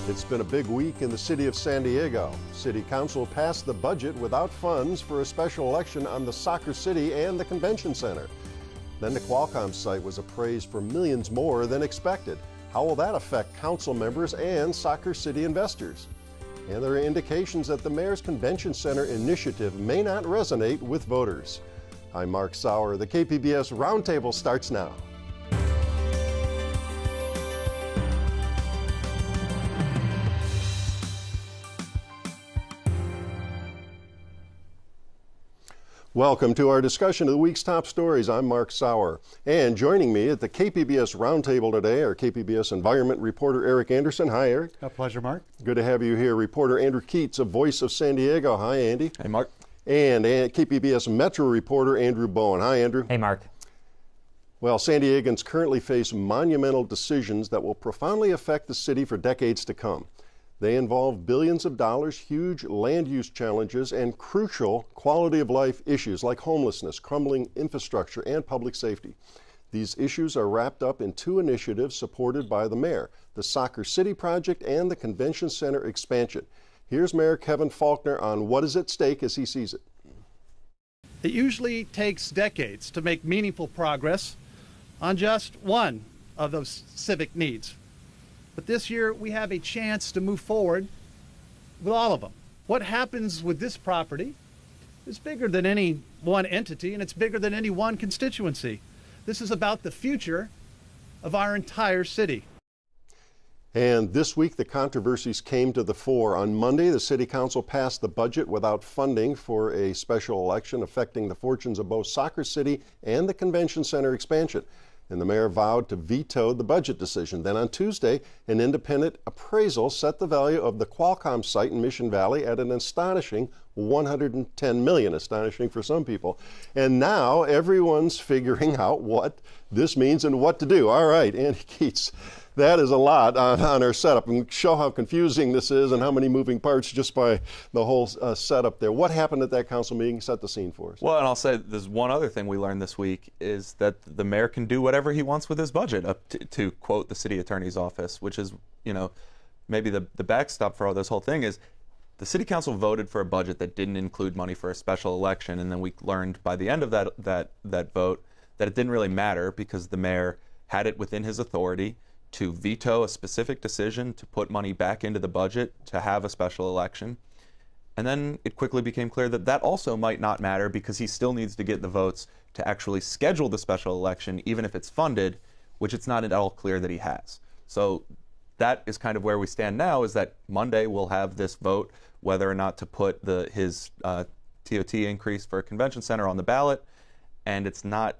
It's been a big week in the city of San Diego. City Council passed the budget without funds for a special election on the SoccerCity and the Convention Center. Then the Qualcomm site was appraised for millions more than expected. How will that affect council members and SoccerCity investors? And there are indications that the Mayor's Convention Center initiative may not resonate with voters. I'm Mark Sauer. The KPBS Roundtable starts now. Welcome to our discussion of the week's top stories. I'm Mark Sauer. And joining me at the KPBS Roundtable today are KPBS Environment reporter Eric Anderson. Hi, Eric. A pleasure, Mark. Good to have you here. Reporter Andrew Keats of Voice of San Diego. Hi, Andy. Hey, Mark. And KPBS Metro reporter Andrew Bowen. Hi, Andrew. Hey, Mark. Well, San Diegans currently face monumental decisions that will profoundly affect the city for decades to come. They involve billions of dollars, huge land use challenges, and crucial quality of life issues like homelessness, crumbling infrastructure, and public safety. These issues are wrapped up in two initiatives supported by the mayor, the SoccerCity project and the Convention Center expansion. Here's Mayor Kevin Faulconer on what is at stake as he sees it. It usually takes decades to make meaningful progress on just one of those civic needs. But this year, we have a chance to move forward with all of them. What happens with this property is bigger than any one entity, and it's bigger than any one constituency. This is about the future of our entire city. And this week, the controversies came to the fore. On Monday, the City Council passed the budget without funding for a special election affecting the fortunes of both SoccerCity and the Convention Center expansion. And the mayor vowed to veto the budget decision. Then on Tuesday, an independent appraisal set the value of the Qualcomm site in Mission Valley at an astonishing $110 million, astonishing for some people. And now everyone's figuring out what this means and what to do. All right, Andy Keats, that is a lot on our setup, and show how confusing this is and how many moving parts just by the whole setup there. What happened at that council meeting? Set the scene for us. Well, and I'll say there's one other thing we learned this week is that the mayor can do whatever he wants with his budget, up to quote the city attorney's office, which is, you know, maybe the backstop for all this whole thing is the city council voted for a budget that didn't include money for a special election, and then we learned by the end of that vote that it didn't really matter because the mayor had it within his authority to veto a specific decision to put money back into the budget to have a special election. And then it quickly became clear that that also might not matter because he still needs to get the votes to actually schedule the special election, even if it's funded, which it's not at all clear that he has. So that is kind of where we stand now, is that Monday we'll have this vote whether or not to put his TOT increase for a convention center on the ballot. And it's not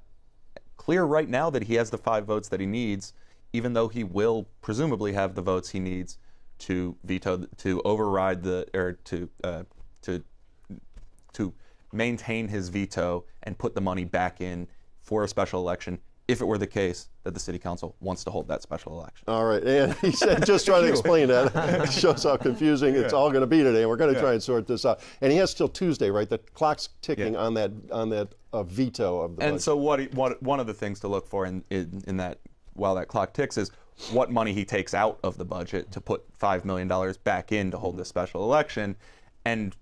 clear right now that he has the 5 votes that he needs, even though he will presumably have the votes he needs to veto, to override to maintain his veto and put the money back in for a special election, if it were the case that the city council wants to hold that special election. All right, and he said, just trying to explain that. It shows how confusing it's all going to be today. We're going to try and sort this out. And he has till Tuesday, right? The clock's ticking on that veto of the budget. And so one of the things to look for in that, while that clock ticks, is what money he takes out of the budget to put $5 million back in to hold this special election. And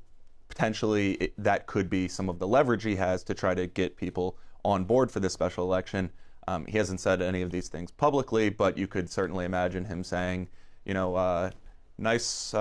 potentially that could be some of the leverage he has to try to get people on board for this special election. He hasn't said any of these things publicly, but you could certainly imagine him saying, you know, nice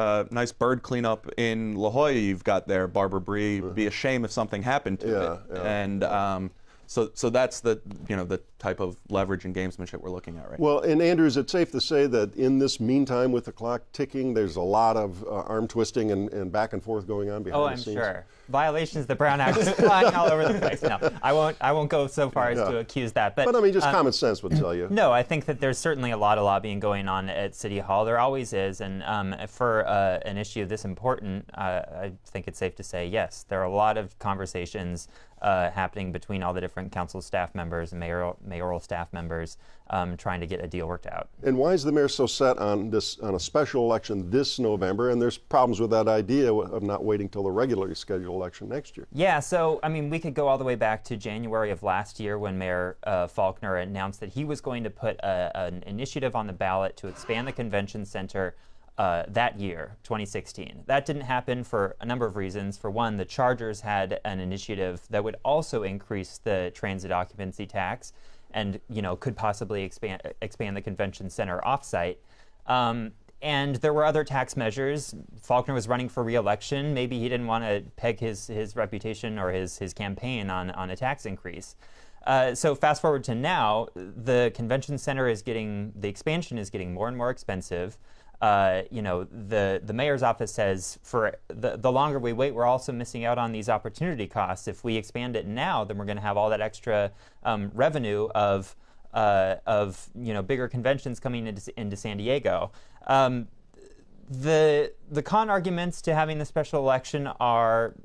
bird cleanup in La Jolla you've got there, Barbara Bree. It'd be a shame if something happened to it. And so that's the type of leverage and gamesmanship we're looking at right now. Well, and Andrew, is it safe to say that in this meantime, with the clock ticking, there's a lot of arm twisting and back and forth going on behind the scenes? Oh, I'm sure. Violations of the Brown Act is flying all over the place. No, I won't go so far as to accuse that. But I mean, just common sense would tell you. No, I think that there's certainly a lot of lobbying going on at City Hall. There always is. And for an issue this important, I think it's safe to say, yes, there are a lot of conversations happening between all the different council staff members and mayoral staff members trying to get a deal worked out. And why is the mayor so set on a special election this November? And there's problems with that idea of not waiting till the regularly scheduled election next year. Yeah, so I mean, we could go all the way back to January of last year when Mayor Faulconer announced that he was going to put an initiative on the ballot to expand the convention center that year, 2016. That didn't happen for a number of reasons. For one, the Chargers had an initiative that would also increase the transit occupancy tax and could possibly expand the convention center offsite. And there were other tax measures. Faulconer was running for re-election. Maybe he didn't want to peg his reputation or his campaign on a tax increase. So fast forward to now, the convention center the expansion is getting more and more expensive. The mayor's office says for the longer we wait, we're also missing out on these opportunity costs. If we expand it now, then we're going to have all that extra revenue of bigger conventions coming into San Diego. The con arguments to having the special election are,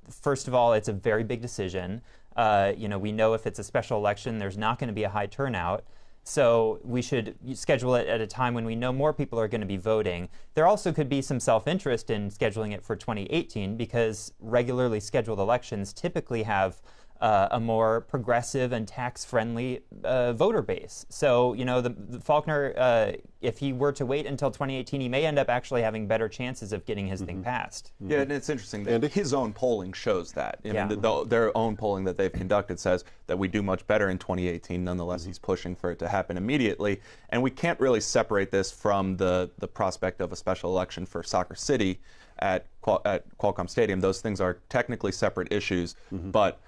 first of all, it's a very big decision. We know if it's a special election, there's not going to be a high turnout. So we should schedule it at a time when we know more people are going to be voting. There also could be some self-interest in scheduling it for 2018 because regularly scheduled elections typically have a more progressive and tax-friendly voter base. So, the Faulconer, if he were to wait until 2018, he may end up actually having better chances of getting his thing passed. Yeah, and it's interesting that his own polling shows that. Their own polling that they've conducted says that we do much better in 2018. Nonetheless, he's pushing for it to happen immediately. And we can't really separate this from the prospect of a special election for SoccerCity at Qualcomm Stadium. Those things are technically separate issues, but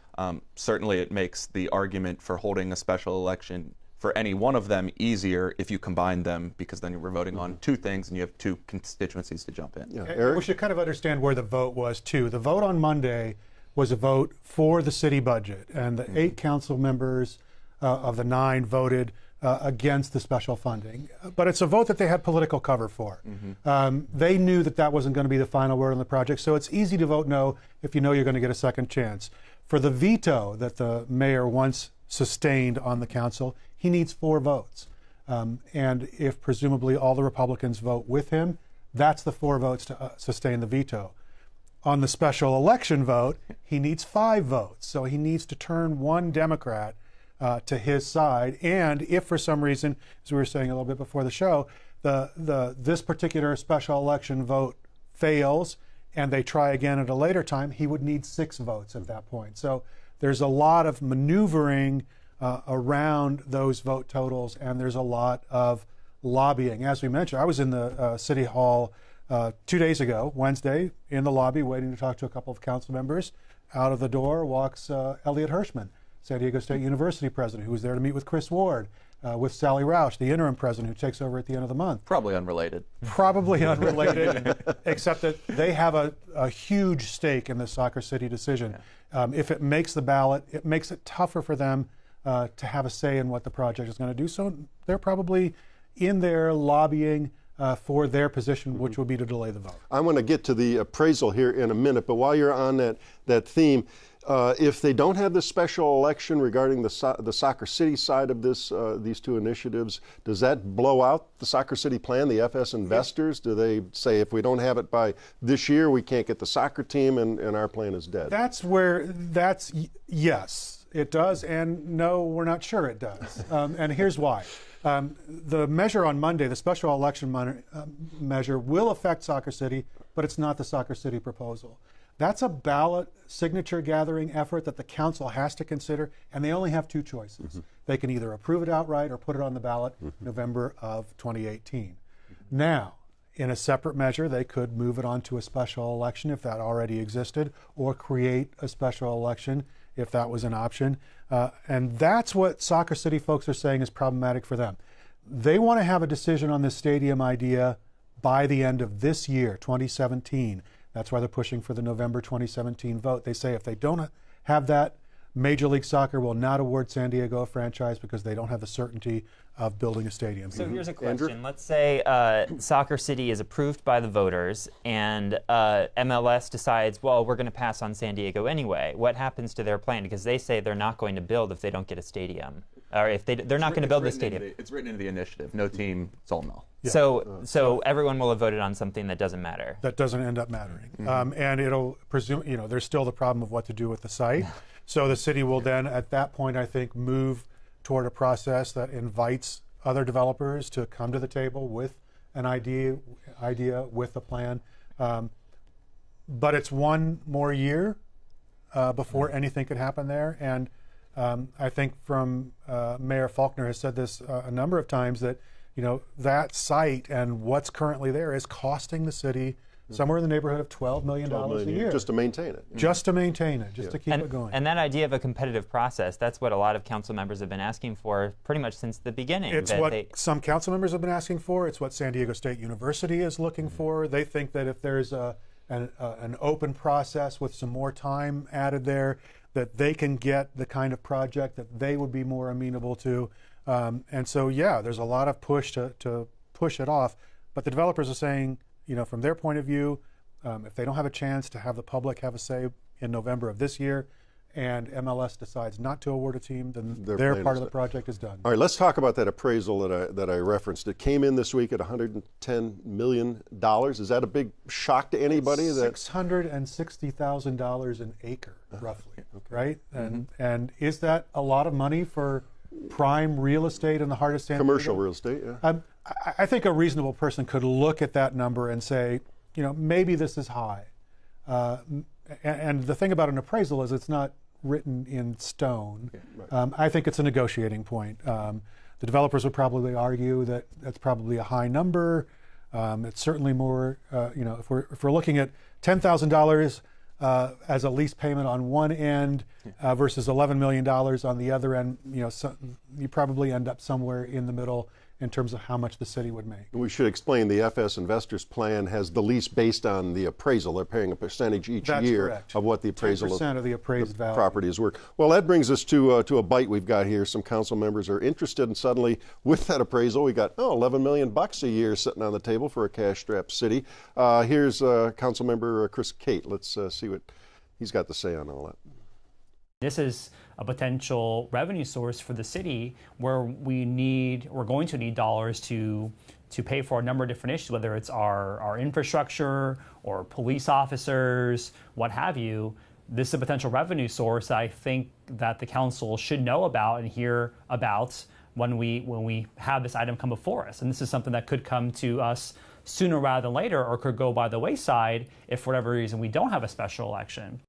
certainly it makes the argument for holding a special election for any one of them easier if you combine them, because then you're voting on two things and you have two constituencies to jump in. Yeah. Eric? We should kind of understand where the vote was, too. The vote on Monday was a vote for the city budget, and the 8 council members of the 9 voted against the special funding. But it's a vote that they had political cover for. They knew that wasn't going to be the final word on the project, so it's easy to vote no if you know you're going to get a second chance. For the veto that the mayor once sustained on the council, he needs 4 votes. And if presumably all the Republicans vote with him, that's the 4 votes to sustain the veto. On the special election vote, he needs 5 votes. So he needs to turn 1 Democrat to his side. And if for some reason, as we were saying a little bit before the show, this particular special election vote fails and they try again at a later time, he would need 6 votes at that point. So there's a lot of maneuvering around those vote totals, and there's a lot of lobbying. As we mentioned, I was in the City Hall 2 days ago, Wednesday, in the lobby waiting to talk to a couple of council members. Out of the door walks Elliot Hirschman, San Diego State University president, who was there to meet with Chris Ward, with Sally Roush, the interim president who takes over at the end of the month. Probably unrelated. Probably unrelated, except that they have a huge stake in the SoccerCity decision. Yeah. If it makes the ballot, it makes it tougher for them to have a say in what the project is going to do. So they're probably in there lobbying for their position, which would be to delay the vote. I want to get to the appraisal here in a minute, but while you're on that theme, if they don't have this special election regarding the SoccerCity side of these 2 initiatives, does that blow out the SoccerCity plan, the FS investors? Do they say if we don't have it by this year, we can't get the soccer team and our plan is dead? Yes, it does, and no, we're not sure it does. And here's why. The measure on Monday, the special election measure, will affect SoccerCity, but it's not the SoccerCity proposal. That's a ballot signature gathering effort that the council has to consider, and they only have 2 choices. They can either approve it outright or put it on the ballot November of 2018. Now, in a separate measure, they could move it on to a special election if that already existed, or create a special election if that was an option. And that's what SoccerCity folks are saying is problematic for them. They want to have a decision on this stadium idea by the end of this year, 2017. That's why they're pushing for the November 2017 vote. They say if they don't have that, Major League Soccer will not award San Diego a franchise because they don't have the certainty of building a stadium. So here's a question. Andrew? Let's say SoccerCity is approved by the voters and MLS decides, well, we're going to pass on San Diego anyway. What happens to their plan? Because they say they're not going to build if they don't get a stadium. Or if they're not going to build the stadium. It's written into the initiative. No team, it's all null. Yeah. So everyone will have voted on something that doesn't matter. That doesn't end up mattering. And it'll presume, there's still the problem of what to do with the site. So the city will then, at that point, I think, move toward a process that invites other developers to come to the table with an idea with a plan. But it's one more year before anything could happen there. And I think from Mayor Faulkner has said this a number of times that, that site and what's currently there is costing the city somewhere in the neighborhood of $12 million a year. Just to maintain it. Just to maintain it, just to keep it going. And that idea of a competitive process, that's what a lot of council members have been asking for pretty much since the beginning. It's what some council members have been asking for. It's what San Diego State University is looking for. They think that if there's an open process with some more time added there, that they can get the kind of project that they would be more amenable to. And so, yeah, there's a lot of push to push it off. But the developers are saying, from their point of view, if they don't have a chance to have the public have a say in November of this year, and MLS decides not to award a team, then their part of the project is done. All right, let's talk about that appraisal that I referenced. It came in this week at $110 million. Is that a big shock to anybody? $660,000 an acre, roughly, right? And is that a lot of money for prime real estate in the heart of San Diego? Commercial real estate, yeah. I think a reasonable person could look at that number and say, maybe this is high. And the thing about an appraisal is it's not written in stone. Yeah, right. I think it's a negotiating point. The developers would probably argue that that's probably a high number. It's certainly more, if we're looking at $10,000 as a lease payment on one end versus $11 million on the other end, you probably end up somewhere in the middle in terms of how much the city would make. We should explain the FS Investors Plan has the lease based on the appraisal. They're paying a percentage each year correct. Of what the appraisal 10% of the appraised value. Property is worth. Well, that brings us to a bite we've got here. Some council members are interested, and suddenly with that appraisal, we got $11 million a year sitting on the table for a cash-strapped city. Here's Council Member Chris Cate. Let's see what he's got to say on all that. This is a potential revenue source for the city where we're going to need dollars to pay for a number of different issues, whether it's our infrastructure or police officers, what have you. This is a potential revenue source I think that the council should know about and hear about when we have this item come before us. And this is something that could come to us sooner rather than later, or could go by the wayside if for whatever reason we don't have a special election.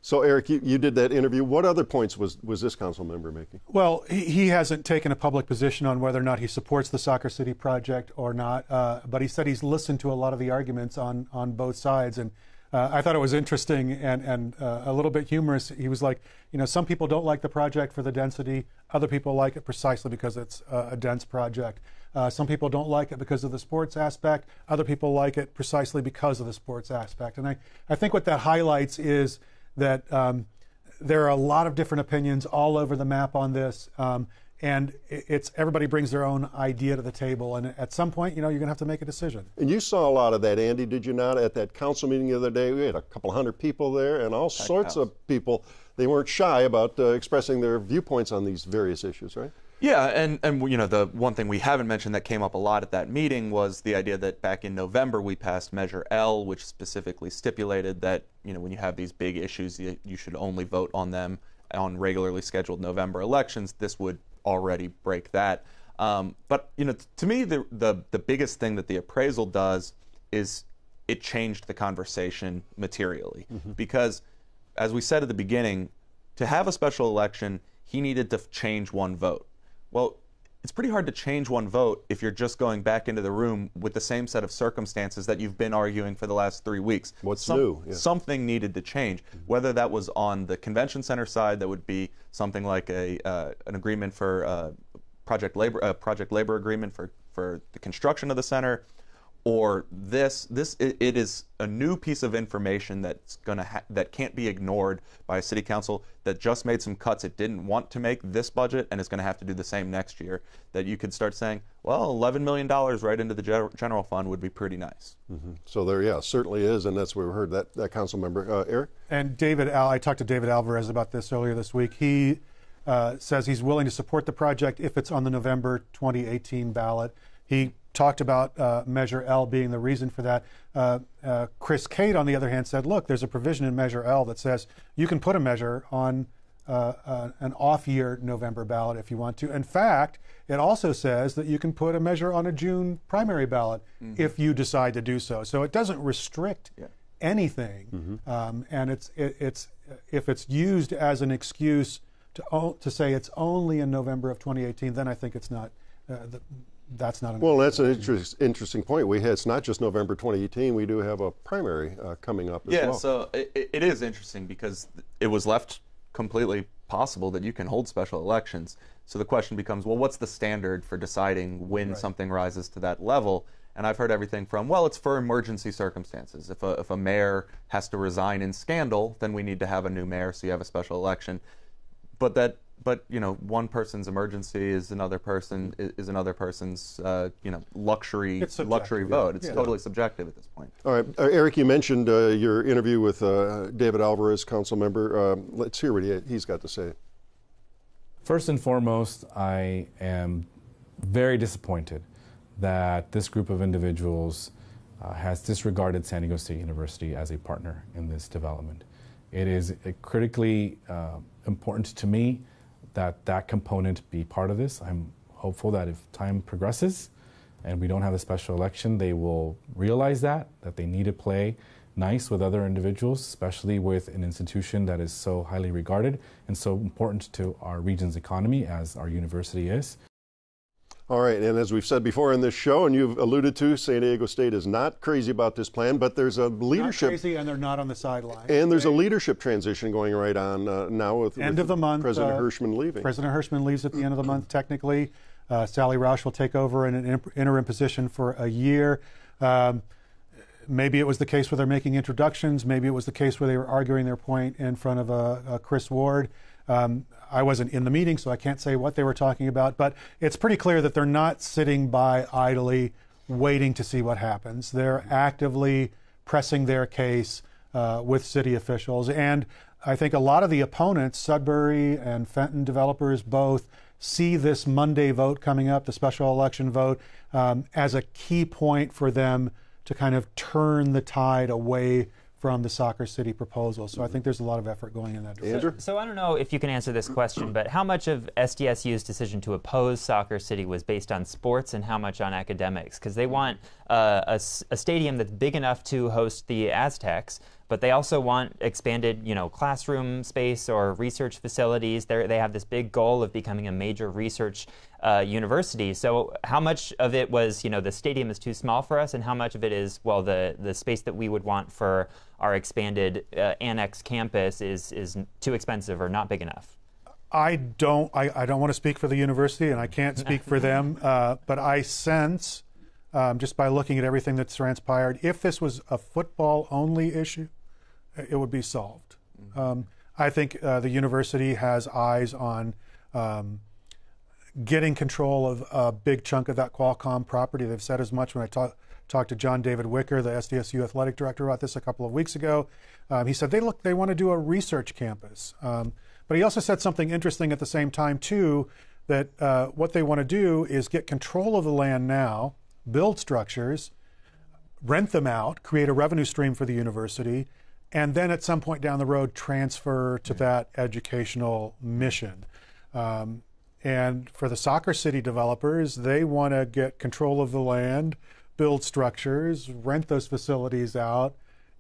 So, Eric, you did that interview. What other points was this council member making? Well, he hasn't taken a public position on whether or not he supports the SoccerCity project or not, but he said he's listened to a lot of the arguments on both sides. And I thought it was interesting and a little bit humorous. He was like, some people don't like the project for the density. Other people like it precisely because it's a dense project. Some people don't like it because of the sports aspect. Other people like it precisely because of the sports aspect. And I think what that highlights is that there are a lot of different opinions all over the map on this, and it's everybody brings their own idea to the table, and at some point, you're going to have to make a decision. And you saw a lot of that, Andy, did you not? At that council meeting the other day, we had a couple hundred people there, and all sorts of people. They weren't shy about expressing their viewpoints on these various issues, right? Yeah, and the one thing we haven't mentioned that came up a lot at that meeting was the idea that back in November we passed Measure L, which specifically stipulated that when you have these big issues, you should only vote on them on regularly scheduled November elections. This would already break that. But to me, the biggest thing that the appraisal does is it changed the conversation materially, because as we said at the beginning, to have a special election, he needed to change one vote. Well, it's pretty hard to change one vote if you're just going back into the room with the same set of circumstances that you've been arguing for the last 3 weeks. What's new? Yeah. Something needed to change. Whether that was on the convention center side, that would be something like an agreement for project labor agreement for the construction of the center, or it is a new piece of information that can't be ignored by a city council that just made some cuts it didn't want to make this budget and is going to have to do the same next year. That you could start saying, well, $11 million right into the general fund would be pretty nice. So there, certainly is, and that's where we heard that council member. Eric? And I talked to David Alvarez about this earlier this week. He says he's willing to support the project if it's on the November 2018 ballot. He talked about Measure L being the reason for that. Chris Cate, on the other hand, said, look, there's a provision in Measure L that says you can put a measure on an off-year November ballot if you want to. In fact, it also says that you can put a measure on a June primary ballot if you decide to do so. So it doesn't restrict anything, and it's if it's used as an excuse to say it's only in November of 2018, then I think it's not. That's not. Well, that's an interesting point. It's not just November 2018. We do have a primary coming up as well. Yeah, so it is interesting because it was left completely possible that you can hold special elections. So the question becomes, well, what's the standard for deciding when something rises to that level? And I've heard everything from, well, it's for emergency circumstances. If a mayor has to resign in scandal, then we need to have a new mayor, so you have a special election. But one person's emergency is another person's luxury vote. It's totally subjective at this point. All right, Eric, you mentioned your interview with David Alvarez, council member. Let's hear what he's got to say. First and foremost, I am very disappointed that this group of individuals has disregarded San Diego State University as a partner in this development. It is critically important to me that that component be part of this. I'm hopeful that if time progresses and we don't have a special election, they will realize that they need to play nice with other individuals, especially with an institution that is so highly regarded and so important to our region's economy as our university is. All right, and as we've said before in this show, and you've alluded to, San Diego State is not crazy about this plan, but there's a leadership. Not crazy, and they're not on the sideline. And there's a leadership transition going right on now with end of the month. President Hirschman leaving. President Hirschman leaves at the end of the month, technically. Sally Roush will take over in an interim position for a year. Maybe it was the case where they're making introductions. Maybe it was the case where they were arguing their point in front of Chris Ward. I wasn't in the meeting, so I can't say what they were talking about, but it's pretty clear that they're not sitting by idly waiting to see what happens. They're actively pressing their case with city officials. And I think a lot of the opponents, Sudbury and Fenton developers both, see this Monday vote coming up, the special election vote, as a key point for them to kind of turn the tide away from the SoccerCity proposal. So I think there's a lot of effort going in that direction. So I don't know if you can answer this question, but how much of SDSU's decision to oppose SoccerCity was based on sports and how much on academics? Because they want a stadium that's big enough to host the Aztecs, but they also want expanded, classroom space or research facilities. They have this big goal of becoming a major research university. So how much of it was, the stadium is too small for us, and how much of it is, well, the space that we would want for our expanded annex campus is too expensive or not big enough? I don't want to speak for the university, and I can't speak for them, but I sense, just by looking at everything that's transpired, if this was a football-only issue, it would be solved. I think the university has eyes on getting control of a big chunk of that Qualcomm property. They've said as much. When I talked to John David Wicker, the SDSU athletic director, about this a couple of weeks ago, he said they want to do a research campus. But he also said something interesting at the same time, too, that what they want to do is get control of the land now, build structures, rent them out, create a revenue stream for the university, and then at some point down the road transfer to that educational mission. And for the SoccerCity developers, they want to get control of the land, build structures, rent those facilities out,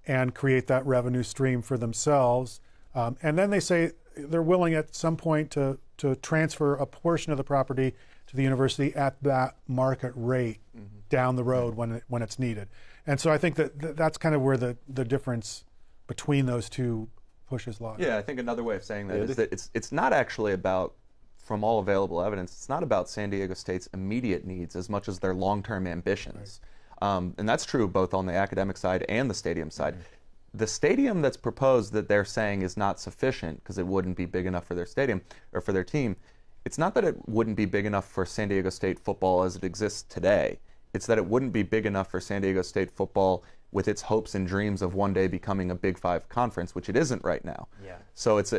and create that revenue stream for themselves. And then they say they're willing at some point to transfer a portion of the property to the university at that market rate down the road when it's needed. And so I think that's kind of where the difference between those two pushes lie. Yeah, I think another way of saying that is that it's not actually about, from all available evidence, it's not about San Diego State's immediate needs as much as their long-term ambitions. Right. And that's true both on the academic side and the stadium side. Right. The stadium that's proposed that they're saying is not sufficient because it wouldn't be big enough for their stadium or for their team. It's not that it wouldn't be big enough for San Diego State football as it exists today. It's that it wouldn't be big enough for San Diego State football with its hopes and dreams of one day becoming a Big Five conference, which it isn't right now. Yeah. So it's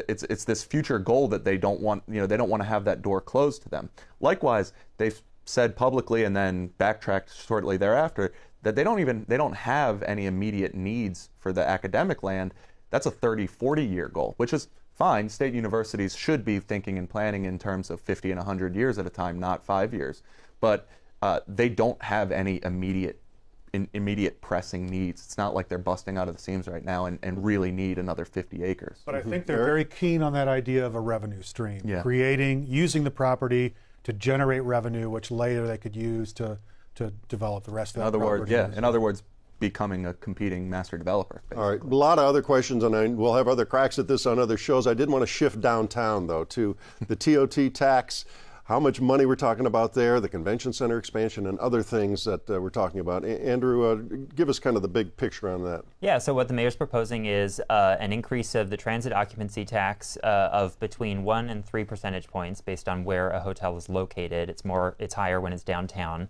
this future goal that they don't want, they don't want to have that door closed to them. Likewise, they've said publicly and then backtracked shortly thereafter that they don't have any immediate needs for the academic land. That's a 30, 40-year goal, which is fine, state universities should be thinking and planning in terms of 50 and 100 years at a time, not 5 years. But they don't have any immediate pressing needs. It's not like they're busting out of the seams right now and really need another 50 acres. But I think they're very keen on that idea of a revenue stream, using the property to generate revenue, which later they could use to develop the rest of that property. In other words, becoming a competing master developer. Basically. All right, a lot of other questions, and we'll have other cracks at this on other shows. I did want to shift downtown, though, to the TOT tax, how much money we're talking about there, the convention center expansion, and other things that we're talking about. Andrew, give us kind of the big picture on that. Yeah, so what the mayor's proposing is an increase of the transit occupancy tax of between 1 and 3 percentage points based on where a hotel is located. It's higher when it's downtown.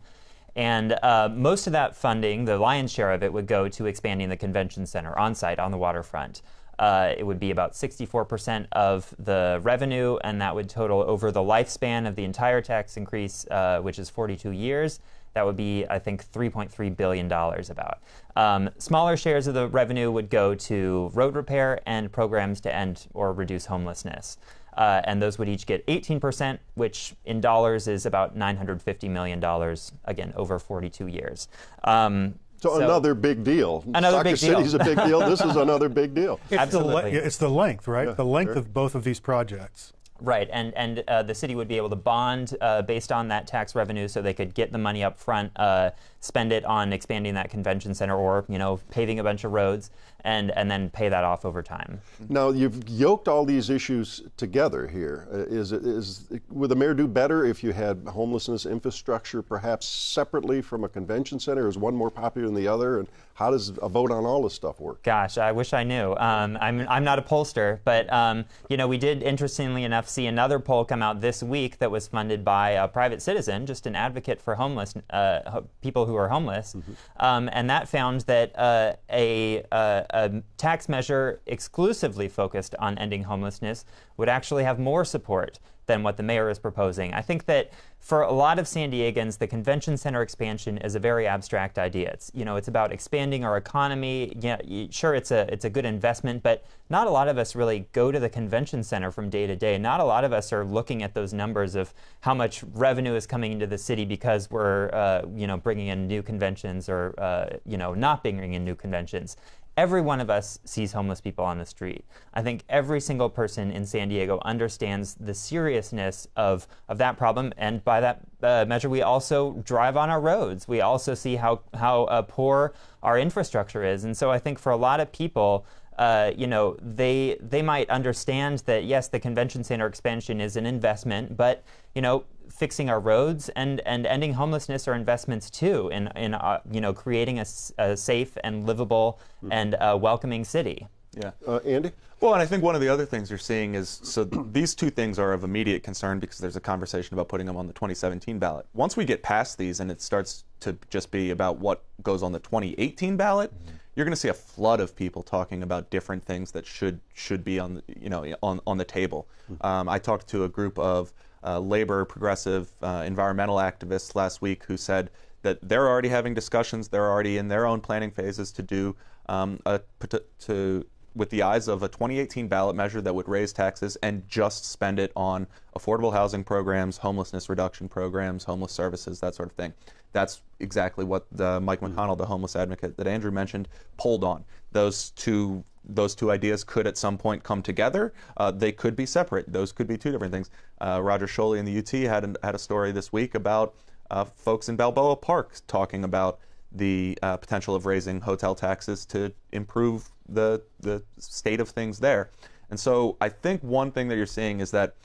And most of that funding, the lion's share of it, would go to expanding the convention center on-site on the waterfront. It would be about 64% of the revenue, and that would total over the lifespan of the entire tax increase, which is 42 years. That would be, I think, $3.3 billion about. Smaller shares of the revenue would go to road repair and programs to end or reduce homelessness. And those would each get 18%, which in dollars is about $950 million, again, over 42 years. So another big deal. Another big deal. City's a big deal. This is another big deal. Absolutely. It's the length, right? Yeah, the length of both of these projects. Right, and the city would be able to bond based on that tax revenue, so they could get the money up front, spend it on expanding that convention center, or paving a bunch of roads, and then pay that off over time. Now you've yoked all these issues together here. Would the mayor do better if you had homelessness infrastructure perhaps separately from a convention center? Is one more popular than the other? And how does a vote on all this stuff work? Gosh, I wish I knew. I'm not a pollster, but we did, interestingly enough, see another poll come out this week that was funded by a private citizen, just an advocate for homeless people who are homeless, and that found that a tax measure exclusively focused on ending homelessness would actually have more support than what the mayor is proposing. I think that for a lot of San Diegans, the convention center expansion is a very abstract idea. It's about expanding our economy. Yeah, sure, it's a good investment, but not a lot of us really go to the convention center from day to day. Not a lot of us are looking at those numbers of how much revenue is coming into the city because we're bringing in new conventions or not bringing in new conventions. Every one of us sees homeless people on the street. I think every single person in San Diego understands the seriousness of that problem, and by that measure, we also drive on our roads. We also see how poor our infrastructure is, and so I think for a lot of people, they might understand that yes, the convention center expansion is an investment, but fixing our roads and ending homelessness are investments too in creating a safe and livable and welcoming city. Yeah. Andy? Well, and I think one of the other things you're seeing is, so these two things are of immediate concern because there's a conversation about putting them on the 2017 ballot. Once we get past these and it starts to just be about what goes on the 2018 ballot, you're going to see a flood of people talking about different things that should be on the table. I talked to a group of labor, progressive, environmental activists last week who said that they're already having discussions. They're already in their own planning phases to do with the eyes of a 2018 ballot measure that would raise taxes and just spend it on affordable housing programs, homelessness reduction programs, homeless services, that sort of thing. That's exactly what Mike McConnell, the homeless advocate that Andrew mentioned, pulled on. Those two ideas could at some point come together. They could be separate. Those could be two different things. Roger Scholey in the UT had a story this week about folks in Balboa Park talking about the potential of raising hotel taxes to improve the state of things there. And so I think one thing that you're seeing is that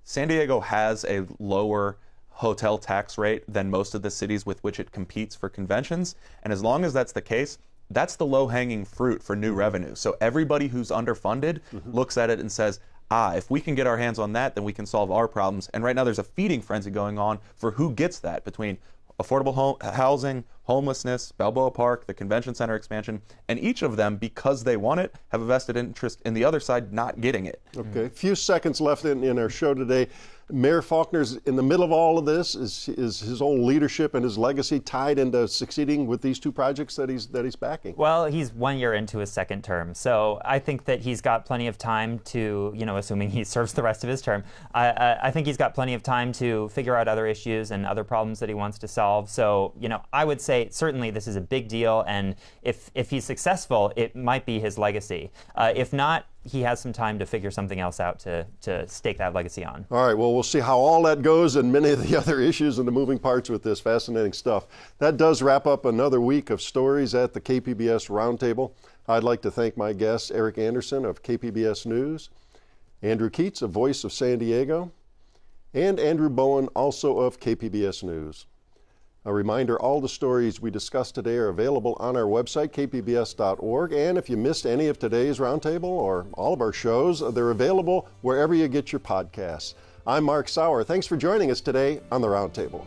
San Diego has a lower hotel tax rate than most of the cities with which it competes for conventions. And as long as that's the case, that's the low-hanging fruit for new revenue. So everybody who's underfunded looks at it and says, if we can get our hands on that, then we can solve our problems. And right now there's a feeding frenzy going on for who gets that between affordable housing, homelessness, Balboa Park, the convention center expansion, and each of them, because they want it, have a vested interest in the other side not getting it. Okay, a few seconds left in our show today. Mayor Faulkner's in the middle of all of this. Is his own leadership and his legacy tied into succeeding with these two projects that he's backing? Well, he's 1 year into his second term, so I think that he's got plenty of time to, assuming he serves the rest of his term, I think he's got plenty of time to figure out other issues and other problems that he wants to solve. So, I would say certainly this is a big deal, and if he's successful, it might be his legacy. If not, he has some time to figure something else out to stake that legacy on. All right, well, we'll see how all that goes and many of the other issues and the moving parts with this. Fascinating stuff. That does wrap up another week of stories at the KPBS Roundtable. I'd like to thank my guests, Eric Anderson of KPBS News, Andrew Keats of Voice of San Diego, and Andrew Bowen, also of KPBS News. A reminder, all the stories we discussed today are available on our website, kpbs.org. And if you missed any of today's Roundtable or all of our shows, they're available wherever you get your podcasts. I'm Mark Sauer. Thanks for joining us today on the Roundtable.